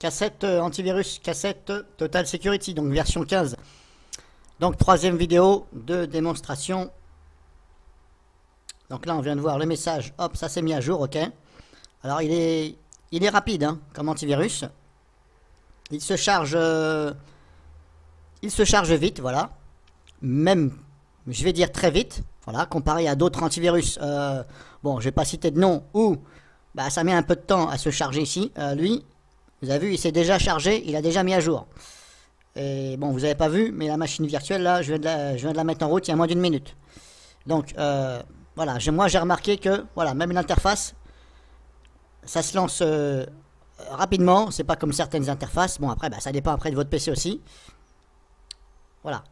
Cassette antivirus, cassette Total Security, donc version 15. Donc troisième vidéo de démonstration. Donc là on vient de voir le message, hop, ça s'est mis à jour, ok. Alors il est rapide hein, comme antivirus. Il se charge vite, voilà. Même, je vais dire très vite, voilà, comparé à d'autres antivirus. Bon, je vais pas citer de nom, où bah, ça met un peu de temps à se charger ici. Lui, vous avez vu, il s'est déjà chargé, il a déjà mis à jour. Et bon, vous n'avez pas vu, mais la machine virtuelle, là, je viens de la mettre en route il y a moins d'une minute. Donc, voilà, moi j'ai remarqué que, voilà, même l'interface, ça se lance rapidement. C'est pas comme certaines interfaces. Bon, après, bah, ça dépend après de votre PC aussi. Voilà.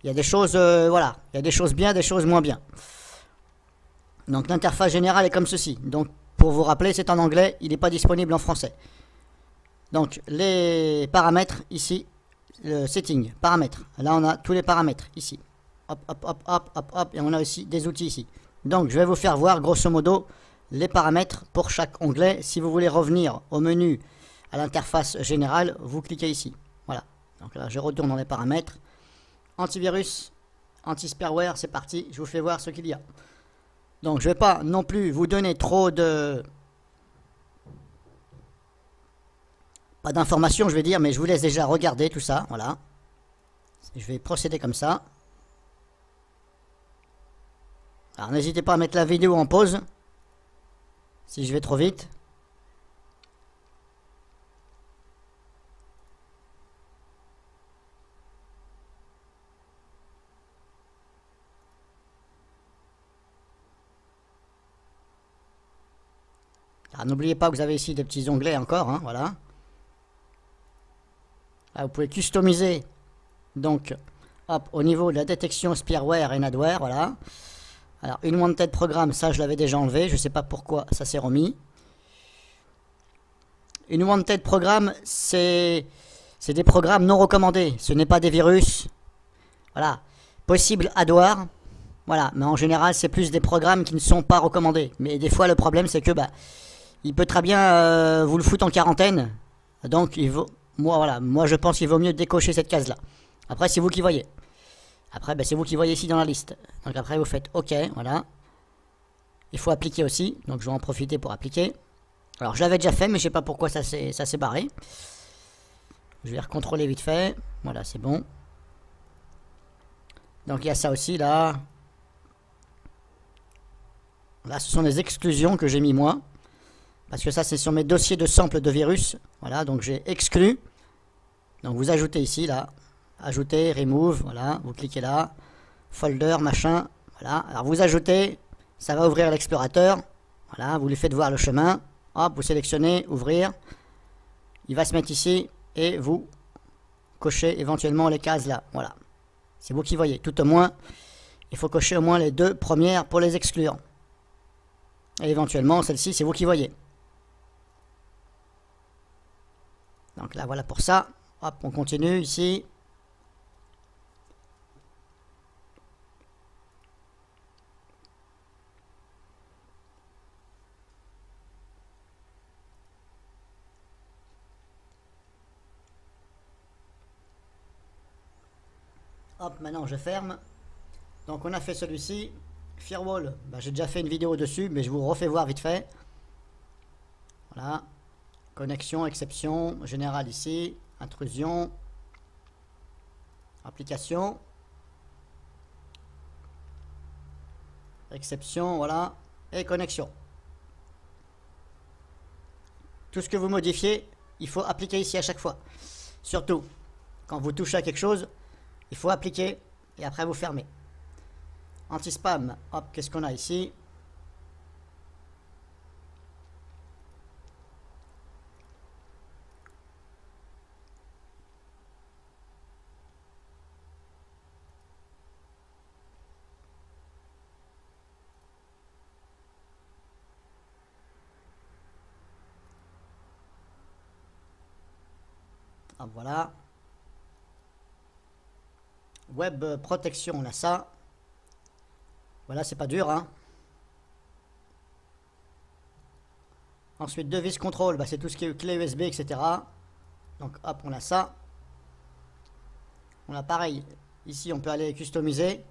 Il y a des choses, voilà, il y a des choses bien, des choses moins bien. Donc, l'interface générale est comme ceci. Donc, pour vous rappeler, c'est en anglais, il n'est pas disponible en français. Donc, les paramètres ici, le setting, paramètres. Là, on a tous les paramètres ici. Hop, hop, hop, hop, hop, hop. Et on a aussi des outils ici. Donc, je vais vous faire voir, grosso modo, les paramètres pour chaque onglet. Si vous voulez revenir au menu, à l'interface générale, vous cliquez ici. Voilà. Donc là, je retourne dans les paramètres. Antivirus, anti-spareware, c'est parti. Je vous fais voir ce qu'il y a. Donc, je ne vais pas non plus vous donner trop de... Pas d'informations, je vais dire, mais je vous laisse déjà regarder tout ça. Voilà. Je vais procéder comme ça. Alors, n'hésitez pas à mettre la vidéo en pause. Si je vais trop vite. Alors, n'oubliez pas que vous avez ici des petits onglets encore, hein, voilà. Là, vous pouvez customiser, donc, hop, au niveau de la détection spareware et adware, voilà. Alors, une wanted programme, ça je l'avais déjà enlevé, je ne sais pas pourquoi ça s'est remis. Une wanted programme, c'est des programmes non recommandés, ce n'est pas des virus. Voilà, possible adware, voilà, mais en général c'est plus des programmes qui ne sont pas recommandés. Mais des fois le problème c'est que bah, il peut très bien vous le foutre en quarantaine, donc il vaut, moi je pense qu'il vaut mieux décocher cette case là. Après c'est vous qui voyez. Après, ben, c'est vous qui voyez ici dans la liste. Donc après, vous faites OK, voilà. Il faut appliquer aussi. Donc je vais en profiter pour appliquer. Alors je l'avais déjà fait, mais je sais pas pourquoi ça s'est barré. Je vais recontrôler vite fait. Voilà, c'est bon. Donc il y a ça aussi, là. Là, ce sont des exclusions que j'ai mis moi. Parce que ça, c'est sur mes dossiers de samples de virus. Voilà, donc j'ai exclu. Donc vous ajoutez ici, là. Ajouter, remove, voilà, vous cliquez là, folder, machin, voilà, alors vous ajoutez, ça va ouvrir l'explorateur, voilà, vous lui faites voir le chemin, hop, vous sélectionnez, ouvrir, il va se mettre ici, et vous cochez éventuellement les cases là, voilà, c'est vous qui voyez, tout au moins, il faut cocher au moins les deux premières pour les exclure, et éventuellement, celle-ci, c'est vous qui voyez. Donc là, voilà pour ça, hop, on continue ici. Hop, maintenant je ferme. Donc on a fait celui-ci. Firewall, bah, j'ai déjà fait une vidéo dessus, mais je vous refais voir vite fait. Voilà. Connexion, exception, général ici. Intrusion. Application. Exception, voilà. Et connexion. Tout ce que vous modifiez, il faut appliquer ici à chaque fois. Surtout, quand vous touchez à quelque chose, il faut appliquer et après vous fermez. Anti-spam, hop, qu'est-ce qu'on a ici? Hop, voilà. Web protection, on a ça. Voilà, c'est pas dur, hein. Ensuite, device control, bah, c'est tout ce qui est clé USB, etc. Donc hop, on a ça. On a pareil. Ici, on peut aller customiser.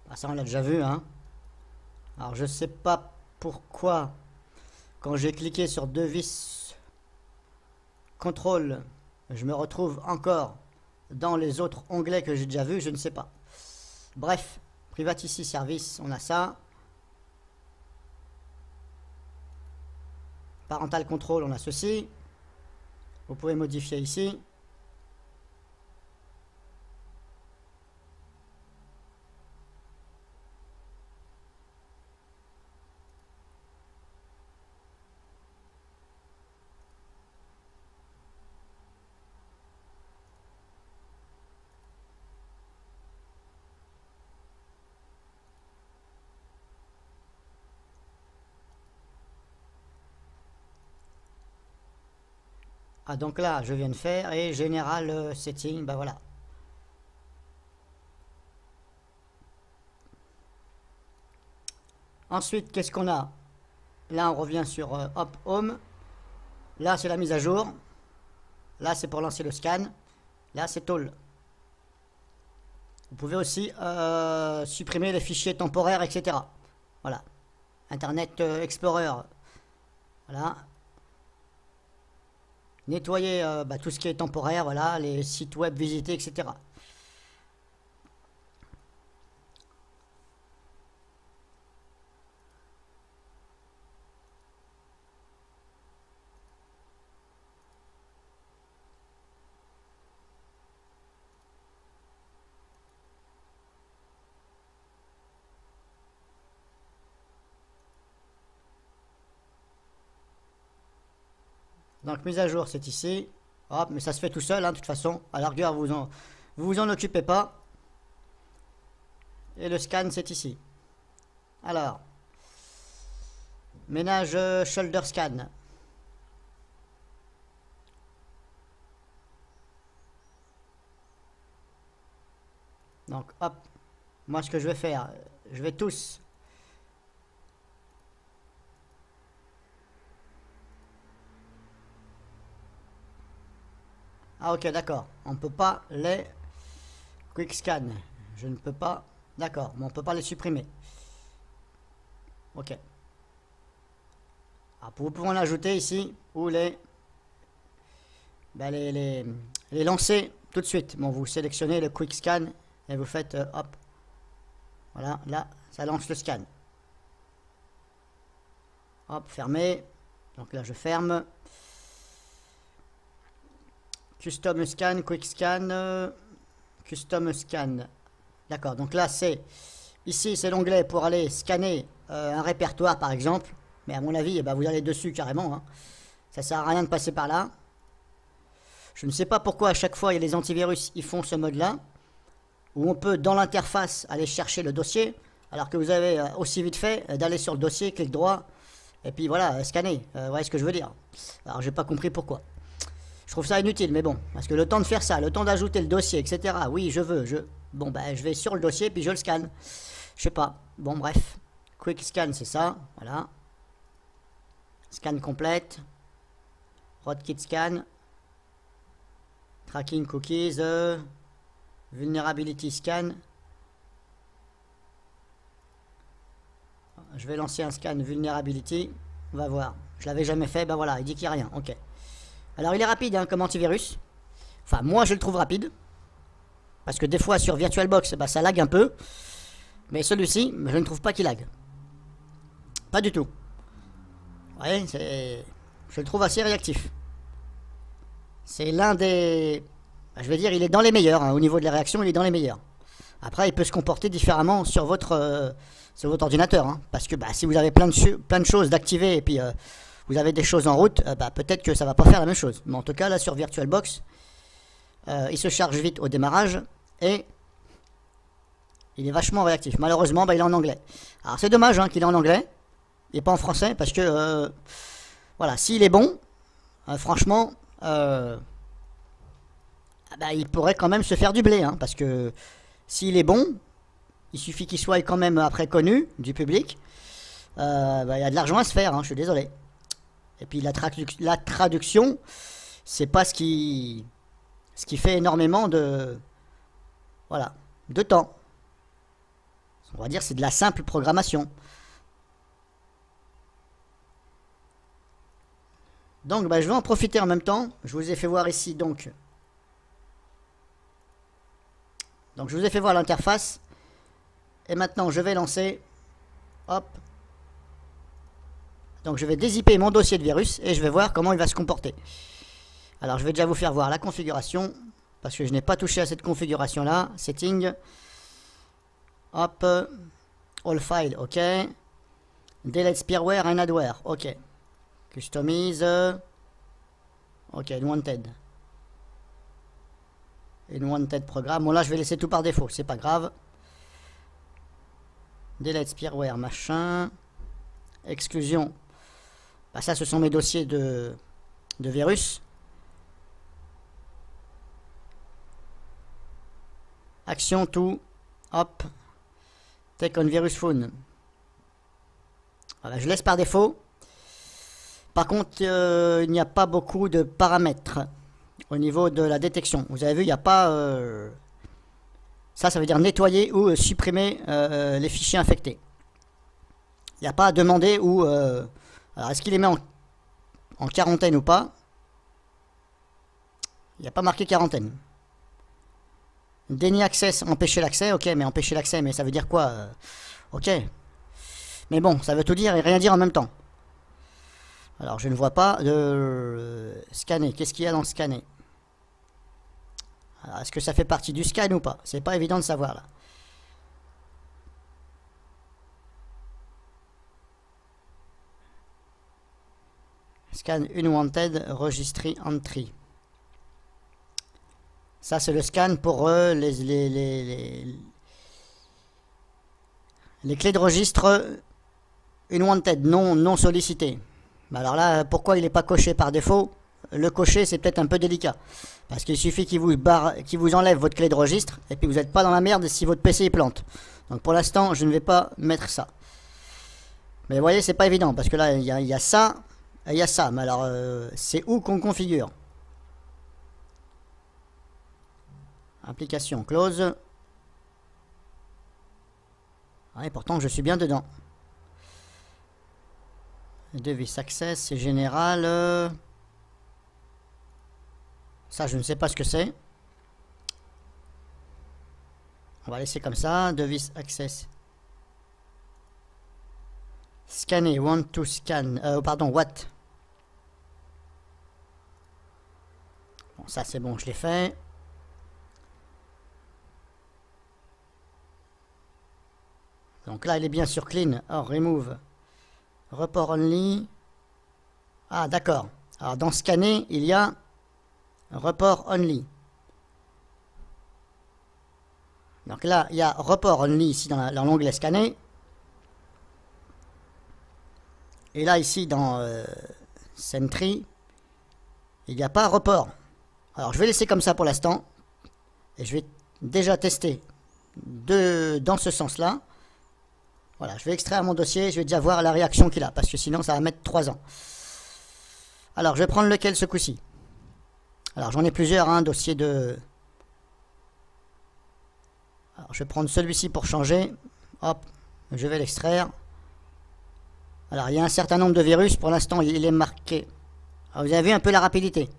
Ah, ça, on l'a déjà vu, hein. Alors, je sais pas pourquoi, quand j'ai cliqué sur deux vis contrôle, je me retrouve encore dans les autres onglets que j'ai déjà vus, je ne sais pas. Bref, Privacy Service, on a ça. Parental Control, on a ceci. Vous pouvez modifier ici. Ah, donc là, je viens de faire et General Setting, ben voilà. Ensuite, qu'est-ce qu'on a? Là, on revient sur Hop Home. Là, c'est la mise à jour. Là, c'est pour lancer le scan. Là, c'est All. Vous pouvez aussi supprimer les fichiers temporaires, etc. Voilà. Internet Explorer. Voilà. Nettoyer tout ce qui est temporaire, voilà, les sites web visités, etc. Donc mise à jour, c'est ici. Hop, mais ça se fait tout seul, hein, de toute façon. À la rigueur, vous vous en occupez pas. Et le scan, c'est ici. Alors, ménage shoulder scan. Donc, hop. Moi, ce que je vais faire, je vais tous. Ah, ok, d'accord. On ne peut pas les quick scan. Je ne peux pas. D'accord, mais on ne peut pas les supprimer. Ok. Alors, vous pouvez en ajouter ici ou les lancer tout de suite. Bon, vous sélectionnez le quick scan et vous faites hop. Voilà, là, ça lance le scan. Hop, fermé. Donc là, je ferme. Custom scan, quick scan, custom scan. D'accord, donc là, c'est... Ici, c'est l'onglet pour aller scanner un répertoire, par exemple. Mais à mon avis, vous allez dessus carrément. Hein. Ça sert à rien de passer par là. Je ne sais pas pourquoi à chaque fois, il y a les antivirus, ils font ce mode-là. Où on peut, dans l'interface, aller chercher le dossier. Alors que vous avez aussi vite fait d'aller sur le dossier, clic droit. Et puis voilà, scanner. Vous voyez ce que je veux dire. Alors, j'ai pas compris pourquoi. Je trouve ça inutile, mais bon. Parce que le temps de faire ça, le temps d'ajouter le dossier, etc. Oui, je veux. Bon, je vais sur le dossier, puis je le scanne. Je sais pas. Bon, bref. Quick scan, c'est ça. Voilà. Scan complète. Rootkit scan. Tracking cookies. Vulnerability scan. Je vais lancer un scan vulnerability. On va voir. Je l'avais jamais fait. Ben voilà, il dit qu'il n'y a rien. Ok. Alors il est rapide hein, comme antivirus. Enfin moi je le trouve rapide. Parce que des fois sur VirtualBox ça lag un peu. Mais celui-ci je ne trouve pas qu'il lag. Pas du tout. Ouais, je le trouve assez réactif. C'est l'un des... Je vais dire il est dans les meilleurs. Hein. Au niveau de la réaction il est dans les meilleurs. Après il peut se comporter différemment sur votre ordinateur. Hein. Parce que si vous avez plein de choses d'activer et puis... vous avez des choses en route, peut-être que ça va pas faire la même chose. Mais en tout cas, là sur VirtualBox, il se charge vite au démarrage et Il est vachement réactif. Malheureusement, bah, il est en anglais. Alors c'est dommage hein, qu'il est en anglais et pas en français parce que voilà, s'il est bon, franchement, bah, il pourrait quand même se faire du blé hein, parce que s'il est bon, il suffit qu'il soit quand même après connu du public. Bah, il y a de l'argent à se faire, hein, je suis désolé. Et puis la traduction, c'est pas ce qui fait énormément de voilà, de temps. On va dire c'est de la simple programmation. Donc bah, je vais en profiter en même temps. Je vous ai fait voir ici donc je vous ai fait voir l'interface. Et maintenant je vais lancer. Hop. Donc je vais dézipper mon dossier de virus et je vais voir comment il va se comporter. Alors je vais déjà vous faire voir la configuration parce que je n'ai pas touché à cette configuration là. Setting. Hop. All file, ok. Delete spyware and adware, ok. Customize. Ok, unwanted. Unwanted programme. Bon là je vais laisser tout par défaut, c'est pas grave. Delete spyware machin. Exclusion. Bah, ça ce sont mes dossiers de virus. Action tout. Hop. Take on virus phone. Voilà, je laisse par défaut. Par contre, il n'y a pas beaucoup de paramètres au niveau de la détection. Vous avez vu, il n'y a pas... ça veut dire nettoyer ou supprimer les fichiers infectés. Il n'y a pas à demander où... alors, est-ce qu'il les met en quarantaine ou pas? Il n'y a pas marqué quarantaine. Déni access, empêcher l'accès. Ok, mais empêcher l'accès, mais ça veut dire quoi? Ok. Mais bon, ça veut tout dire et rien dire en même temps. Alors, je ne vois pas de scanner. Qu'est-ce qu'il y a dans le scanner? Est-ce que ça fait partie du scan ou pas? C'est pas évident de savoir là. Scan unwanted, registry entry. Ça, c'est le scan pour les clés de registre unwanted, non sollicitées. Alors là, pourquoi il n'est pas coché par défaut? Le cocher, c'est peut-être un peu délicat. Parce qu'il suffit qu'il vous enlève votre clé de registre, et puis vous n'êtes pas dans la merde si votre PC plante. Donc pour l'instant, je ne vais pas mettre ça. Mais vous voyez, c'est pas évident, parce que là, il y a ça, et il y a ça. Mais alors, c'est où qu'on configure? Application close. Ah, et pourtant, je suis bien dedans. Device access, c'est général. Ça, je ne sais pas ce que c'est. On va laisser comme ça. Device access. Scanner, want to scan. Pardon, what? Bon, ça c'est bon, je l'ai fait. Donc là, il est bien sur clean. Or, remove. Report only. Ah, d'accord. Alors, dans scanner, il y a report only. Donc là, il y a report only ici dans l'onglet scanner. Et là, ici, dans Sentry, il n'y a pas report. Alors, je vais laisser comme ça pour l'instant. Et je vais déjà tester dans ce sens-là. Voilà, je vais extraire mon dossier, je vais déjà voir la réaction qu'il a, parce que sinon ça va mettre 3 ans. Alors, je vais prendre lequel ce coup-ci? Alors, j'en ai plusieurs, hein, dossier de... Alors, je vais prendre celui-ci pour changer. Hop, je vais l'extraire. Alors, il y a un certain nombre de virus, pour l'instant, il est marqué. Alors, vous avez vu un peu la rapidité.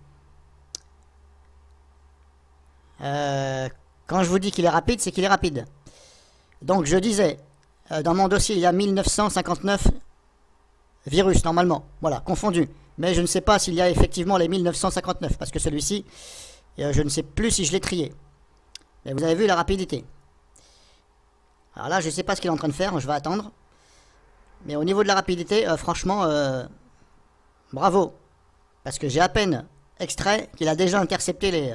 Quand je vous dis qu'il est rapide, c'est qu'il est rapide. Donc, je disais... dans mon dossier, il y a 1959 virus, normalement. Voilà, confondu. Mais je ne sais pas s'il y a effectivement les 1959, parce que celui-ci, je ne sais plus si je l'ai trié. Mais vous avez vu la rapidité. Alors là, je ne sais pas ce qu'il est en train de faire, je vais attendre. Mais au niveau de la rapidité, franchement, bravo. Parce que j'ai à peine extrait qu'il a déjà intercepté les...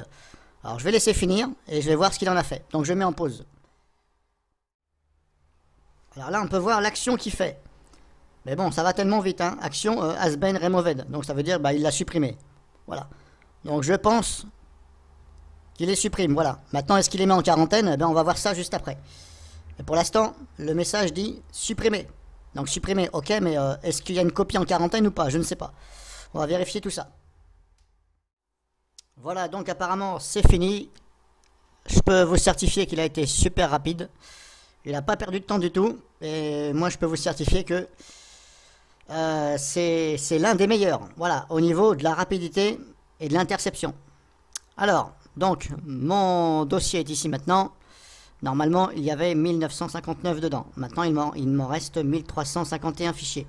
Alors je vais laisser finir, et je vais voir ce qu'il en a fait. Donc je mets en pause. Alors là, on peut voir l'action qu'il fait. Mais bon, ça va tellement vite, hein. Action has been removed. Donc ça veut dire, bah, il l'a supprimé. Voilà. Donc je pense qu'il les supprime, voilà. Maintenant, est-ce qu'il les met en quarantaine? Eh bien, on va voir ça juste après. Et pour l'instant, le message dit supprimer. Donc supprimer, ok, mais est-ce qu'il y a une copie en quarantaine ou pas? Je ne sais pas. On va vérifier tout ça. Voilà, donc apparemment, c'est fini. Je peux vous certifier qu'il a été super rapide. Il n'a pas perdu de temps du tout. Et moi, je peux vous certifier que c'est l'un des meilleurs. Voilà, au niveau de la rapidité et de l'interception. Alors, donc, mon dossier est ici maintenant. Normalement, il y avait 1959 dedans. Maintenant, il m'en reste 1351 fichiers.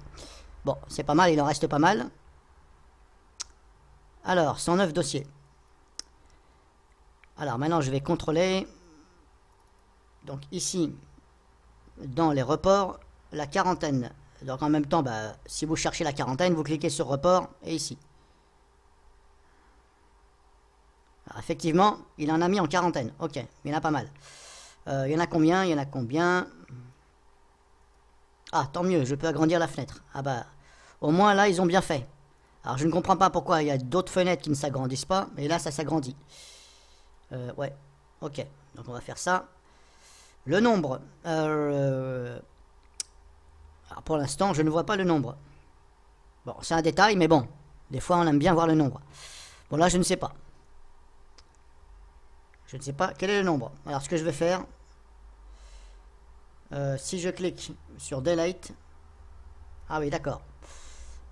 Bon, c'est pas mal, il en reste pas mal. Alors, 109 dossiers. Alors, maintenant, je vais contrôler. Donc, ici, dans les reports, la quarantaine. Donc, en même temps, bah, si vous cherchez la quarantaine, vous cliquez sur report et ici. Alors, effectivement, il en a mis en quarantaine. Ok, il y en a pas mal. Il y en a combien? Il y en a combien? Ah, tant mieux, je peux agrandir la fenêtre. Ah bah, au moins là, ils ont bien fait. Alors, je ne comprends pas pourquoi il y a d'autres fenêtres qui ne s'agrandissent pas, mais là, ça s'agrandit. Ouais, ok. Donc, on va faire ça. Le nombre. Alors, pour l'instant, je ne vois pas le nombre. Bon, c'est un détail, mais bon. Des fois, on aime bien voir le nombre. Bon, là, je ne sais pas. Je ne sais pas quel est le nombre. Alors, ce que je vais faire, si je clique sur Delete, ah oui, d'accord.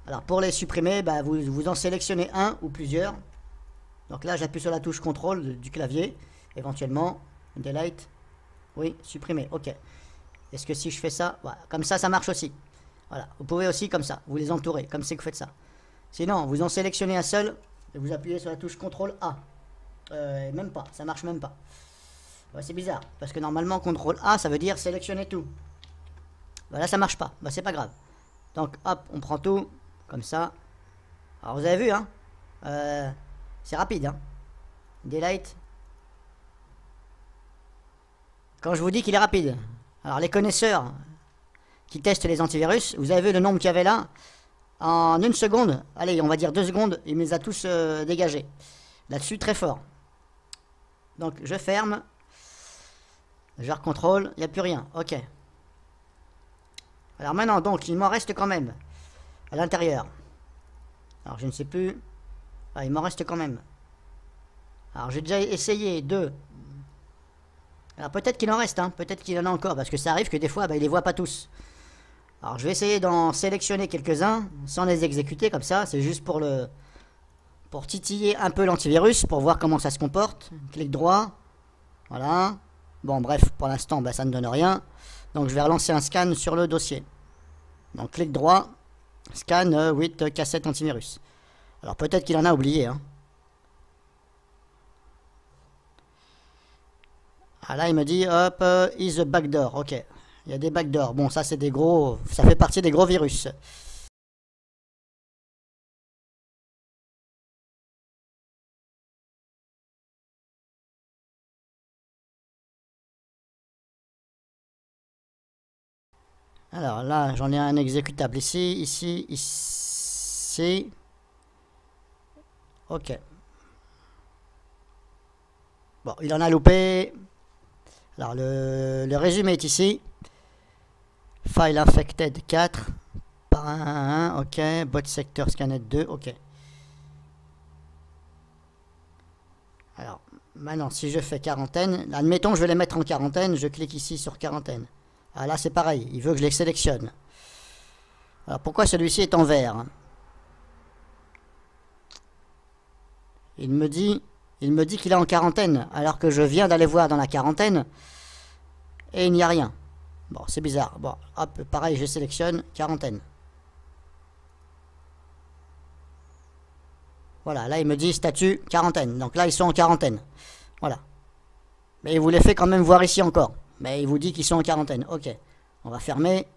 Alors, pour les supprimer, bah, vous en sélectionnez un ou plusieurs. Donc là, j'appuie sur la touche contrôle du clavier, éventuellement, Delete, oui, supprimer, ok. Est-ce que si je fais ça, voilà, comme ça marche aussi. Voilà, vous pouvez aussi comme ça, vous les entourez, comme c'est que vous faites ça. Sinon, vous en sélectionnez un seul, et vous appuyez sur la touche contrôle A. Même pas, ça marche même pas. Ouais, c'est bizarre, parce que normalement, CTRL A, ça veut dire sélectionner tout. Bah, là, ça marche pas, bah, c'est pas grave. Donc, hop, on prend tout, comme ça. Alors, vous avez vu, hein, c'est rapide, hein. Delete. Quand je vous dis qu'il est rapide. Alors, les connaisseurs qui testent les antivirus, vous avez vu le nombre qu'il y avait là? En une seconde, allez, on va dire 2 secondes, il me les a tous dégagés. Là-dessus, très fort. Donc, je ferme. Je recontrôle, il n'y a plus rien. Ok. Alors maintenant, donc, il m'en reste quand même à l'intérieur. Alors, je ne sais plus. Ah, il m'en reste quand même. Alors, j'ai déjà essayé de... Alors, peut-être qu'il en reste, hein. Peut-être qu'il en a encore, parce que ça arrive que des fois, bah, il les voit pas tous. Alors, je vais essayer d'en sélectionner quelques-uns, sans les exécuter, comme ça. C'est juste pour le... pour titiller un peu l'antivirus, pour voir comment ça se comporte. Clic droit. Voilà. Bon, bref, pour l'instant, bah, ça ne donne rien. Donc, je vais relancer un scan sur le dossier. Donc, clic droit. Scan 8 cassettes antivirus. Alors, peut-être qu'il en a oublié, hein. Ah là, il me dit, hop, is a backdoor. Ok. Il y a des backdoors. Bon, ça, c'est des gros... ça fait partie des gros virus. Alors là, j'en ai un exécutable ici, ici. Ok. Bon, il en a loupé. Alors, le résumé est ici. File infected 4 par 1, ok. Bot sector scanned 2, ok. Alors, maintenant, si je fais quarantaine, admettons que je vais les mettre en quarantaine, je clique ici sur quarantaine. Ah là, c'est pareil, il veut que je les sélectionne. Alors, pourquoi celui-ci est en vert? Il me dit qu'il est en quarantaine, alors que je viens d'aller voir dans la quarantaine, et il n'y a rien. Bon, c'est bizarre. Bon, hop, pareil, je sélectionne quarantaine. Voilà, là, il me dit statut quarantaine. Donc là, ils sont en quarantaine. Voilà. Mais il vous les fait quand même voir ici encore. Mais il vous dit qu'ils sont en quarantaine. Ok. On va fermer.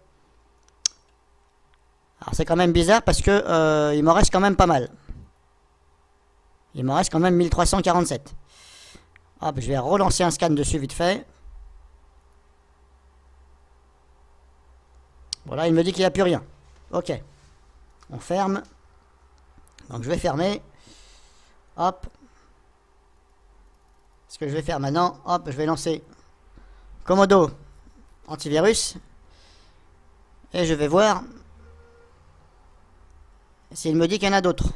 Alors, c'est quand même bizarre parce que il m'en reste quand même pas mal. Il m'en reste quand même 1347. Hop, je vais relancer un scan dessus vite fait. Voilà, il me dit qu'il n'y a plus rien. Ok. On ferme. Donc je vais fermer. Hop. Ce que je vais faire maintenant, hop, je vais lancer Comodo antivirus. Et je vais voir s'il me dit qu'il y en a d'autres.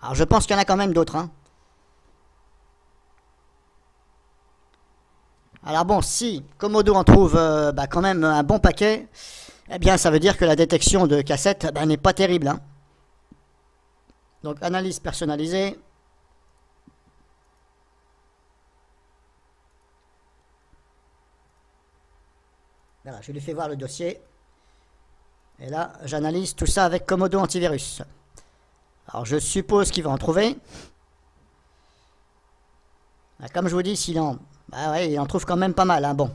Alors je pense qu'il y en a quand même d'autres. Hein. Alors bon, si Comodo en trouve quand même un bon paquet, eh bien ça veut dire que la détection de cassettes n'est pas terrible. Hein. Donc analyse personnalisée. Voilà, je lui fais voir le dossier. Et là, j'analyse tout ça avec Comodo antivirus. Alors je suppose qu'il va en trouver. Comme je vous dis, s'il en... il en trouve quand même pas mal, hein, bon.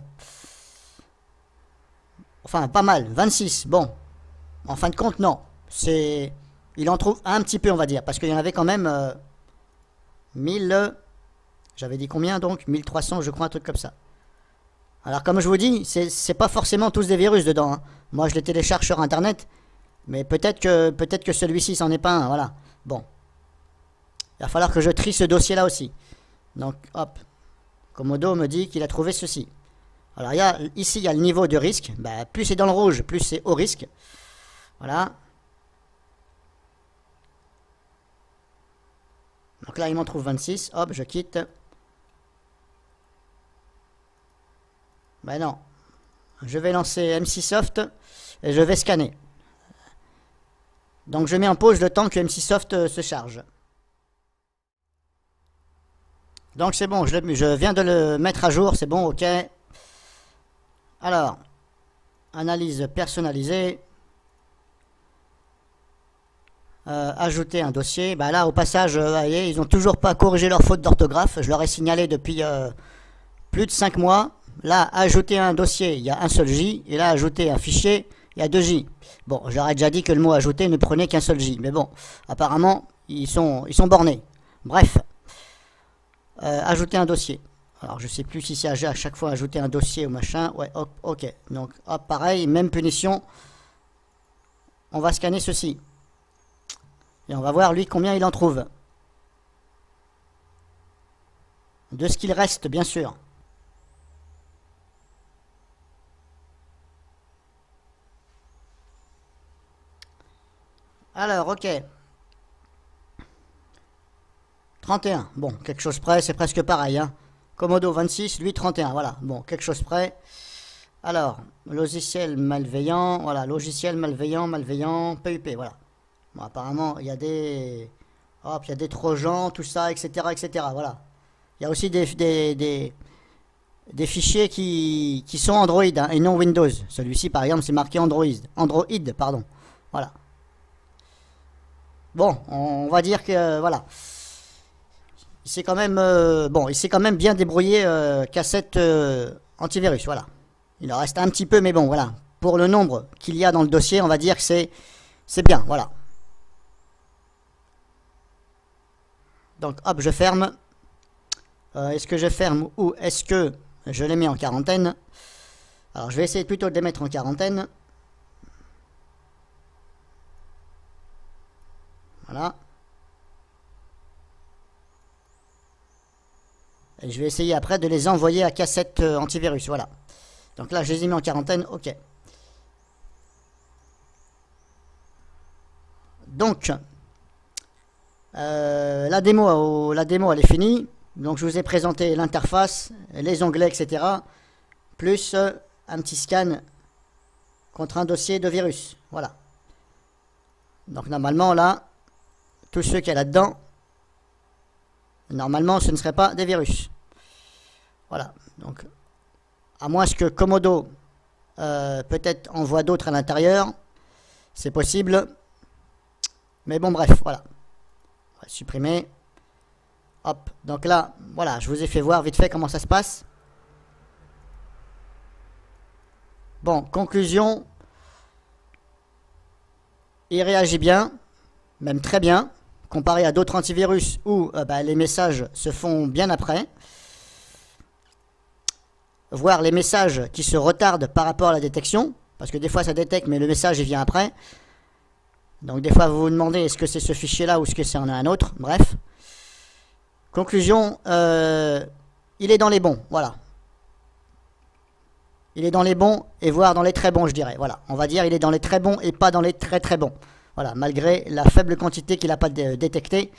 Enfin, pas mal, 26, bon. En fin de compte, non. C'est... Il en trouve un petit peu, on va dire, parce qu'il y en avait quand même 1000... J'avais dit combien, donc 1300, je crois, un truc comme ça. Alors, comme je vous dis, c'est pas forcément tous des virus dedans, hein. Moi, je les télécharge sur Internet, mais peut-être que celui-ci, c'en est pas un, voilà. Bon. Il va falloir que je trie ce dossier-là aussi. Donc, hop. Comodo me dit qu'il a trouvé ceci. Alors, ici, il y a le niveau de risque. Plus c'est dans le rouge, plus c'est haut risque. Voilà. Donc là, il m'en trouve 26. Hop, je quitte. Non. Je vais lancer MC-Soft et je vais scanner. Donc, je mets en pause le temps que MC-Soft se charge. Donc c'est bon, je viens de le mettre à jour, c'est bon, ok. Alors, analyse personnalisée. Ajouter un dossier. Là, au passage, vous voyez, ils n'ont toujours pas corrigé leur faute d'orthographe. Je leur ai signalé depuis plus de 5 mois. Là, ajouter un dossier, il y a un seul J. Et là, ajouter un fichier, il y a 2 J. Bon, j'aurais déjà dit que le mot ajouter ne prenait qu'un seul J. Mais bon, apparemment, ils sont bornés. Bref. Ajouter un dossier. Alors je sais plus si c'est à chaque fois ajouter un dossier ou machin. Ouais, hop, ok. Donc hop, pareil, même punition. On va scanner ceci. Et on va voir lui combien il en trouve. De ce qu'il reste, bien sûr. Alors, ok. 31, bon, quelque chose près, c'est presque pareil, hein. Comodo 26, lui 31, voilà, bon, quelque chose près. Alors, logiciel malveillant, voilà, logiciel malveillant, PUP, voilà. Bon, apparemment, il y a des... Hop, il y a des trojans, tout ça, etc., voilà. Il y a aussi des fichiers qui sont Android, hein, et non Windows. Celui-ci, par exemple, c'est marqué Android, pardon, voilà. Bon, on va dire que, voilà. Il s'est quand même bien débrouillé cassette antivirus, voilà. Il en reste un petit peu, mais bon, voilà. Pour le nombre qu'il y a dans le dossier, on va dire que c'est bien, voilà. Donc, hop, je ferme. Est-ce que je ferme ou est-ce que je les mets en quarantaine? Alors, je vais essayer plutôt de les mettre en quarantaine. Voilà. Et je vais essayer après de les envoyer à cassette antivirus, voilà. Donc là, je les ai mis en quarantaine, ok. Donc, la démo, elle est finie. Donc, je vous ai présenté l'interface, les onglets, etc. Plus un petit scan contre un dossier de virus, voilà. Donc, normalement, là, tous ceux qu'il y a là-dedans, normalement, ce ne serait pas des virus. Voilà. Donc, à moins que Comodo peut-être envoie d'autres à l'intérieur, c'est possible. Mais bon, bref, voilà. On va supprimer. Hop. Donc là, voilà, je vous ai fait voir vite fait comment ça se passe. Bon, conclusion. Il réagit bien, même très bien, comparé à d'autres antivirus où les messages se font bien après. Voire les messages qui se retardent par rapport à la détection. parce que des fois ça détecte, mais le message il vient après. Donc des fois vous vous demandez est-ce que c'est ce fichier-là ou est-ce que c'est en un autre. Bref. Conclusion, il est dans les bons, voilà. Il est dans les bons et voire dans les très bons, je dirais. Voilà, on va dire il est dans les très bons et pas dans les très très bons. Voilà, malgré la faible quantité qu'il n'a pas détectée.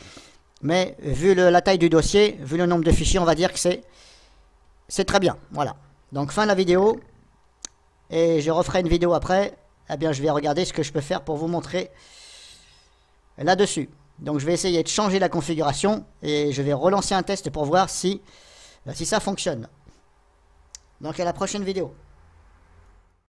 Mais vu la taille du dossier, vu le nombre de fichiers, on va dire que c'est très bien. Voilà. Donc fin de la vidéo. Et je referai une vidéo après. Eh bien, je vais regarder ce que je peux faire pour vous montrer là-dessus. Donc je vais essayer de changer la configuration et je vais relancer un test pour voir si ça fonctionne. Donc à la prochaine vidéo.